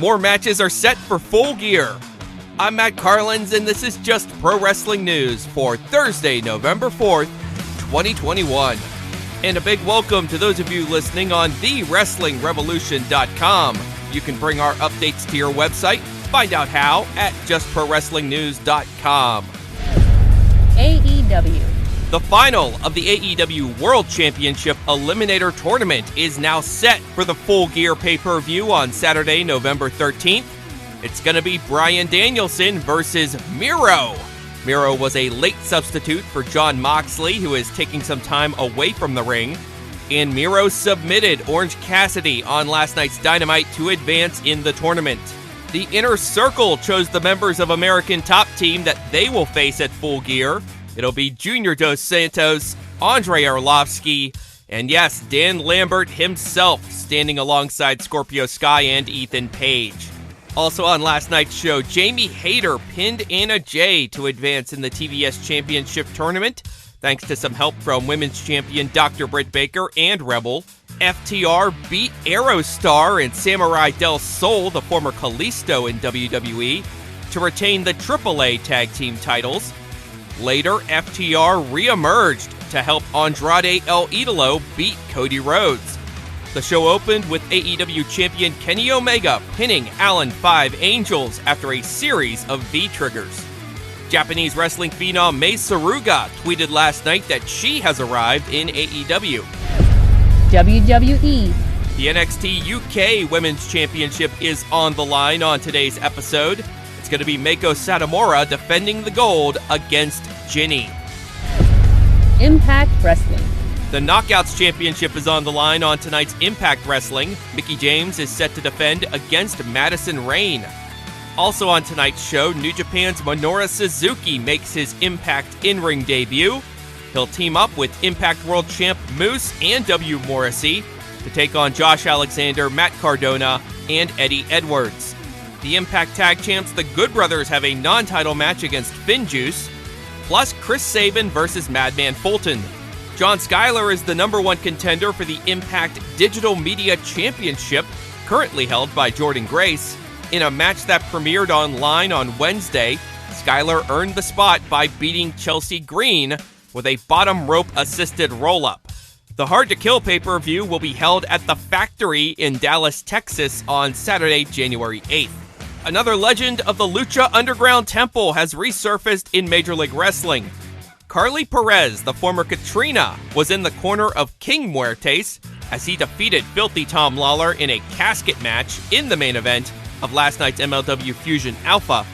More matches are set for Full Gear. I'm Matt Carlins, and this is Just Pro Wrestling News for Thursday, November 4th, 2021. And a big welcome to those of you listening on TheWrestlingRevolution.com. You can bring our updates to your website. Find out how at JustProWrestlingNews.com. AEW. The final of the AEW World Championship Eliminator Tournament is now set for the Full Gear pay-per-view on Saturday, November 13th. It's going to be Bryan Danielson versus Miro. Miro was a late substitute for Jon Moxley, who is taking some time away from the ring. And Miro submitted Orange Cassidy on last night's Dynamite to advance in the tournament. The Inner Circle chose the members of American Top Team that they will face at Full Gear. It'll be Junior Dos Santos, Andrei Arlovski, and yes, Dan Lambert himself standing alongside Scorpio Sky and Ethan Page. Also on last night's show, Jamie Hayter pinned Anna Jay to advance in the TBS Championship Tournament, thanks to some help from Women's Champion Dr. Britt Baker and Rebel. FTR beat Aerostar and Samurai Del Sol, the former Kalisto in WWE, to retain the AAA Tag Team titles. Later, FTR re-emerged to help Andrade El Idolo beat Cody Rhodes. The show opened with AEW champion Kenny Omega pinning Allen 5 Angels after a series of V-triggers. Japanese wrestling phenom Mei Suruga tweeted last night that she has arrived in AEW. WWE. The NXT UK Women's Championship is on the line on today's episode. It's going to be Meiko Satomura defending the gold against Jinny. Impact Wrestling. The Knockouts Championship is on the line on tonight's Impact Wrestling. Mickie James is set to defend against Madison Rayne. Also on tonight's show, New Japan's Minoru Suzuki makes his Impact in-ring debut. He'll team up with Impact World Champ Moose and W. Morrissey to take on Josh Alexander, Matt Cardona, and Eddie Edwards. The Impact Tag Champs, the Good Brothers, have a non-title match against Finjuice, plus Chris Sabin versus Madman Fulton. John Skyler is the #1 contender for the Impact Digital Media Championship, currently held by Jordan Grace. In a match that premiered online on Wednesday, Skyler earned the spot by beating Chelsea Green with a bottom rope-assisted roll-up. The Hard to Kill pay-per-view will be held at the Factory in Dallas, Texas on Saturday, January 8th. Another legend of the Lucha Underground Temple has resurfaced in Major League Wrestling. Carly Perez, the former Katrina, was in the corner of King Muertes as he defeated Filthy Tom Lawler in a casket match in the main event of last night's MLW Fusion Alpha.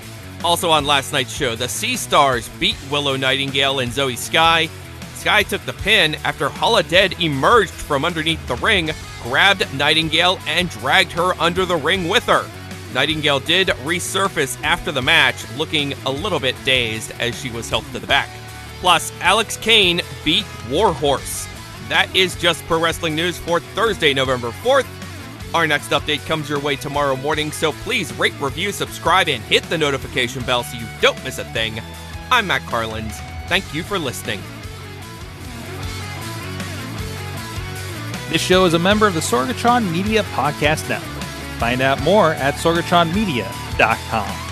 Also on last night's show, the Sea Stars beat Willow Nightingale and Zoe Sky. Sky took the pin after Holodead emerged from underneath the ring, grabbed Nightingale, and dragged her under the ring with her. Nightingale did resurface after the match, looking a little bit dazed as she was helped to the back. Plus, Alex Kane beat Warhorse. That is Just Pro Wrestling News for Thursday, November 4th. Our next update comes your way tomorrow morning, so please rate, review, subscribe, and hit the notification bell so you don't miss a thing. I'm Matt Carlins. Thank you for listening. This show is a member of the Sorgatron Media Podcast Network. Find out more at sorgatronmedia.com.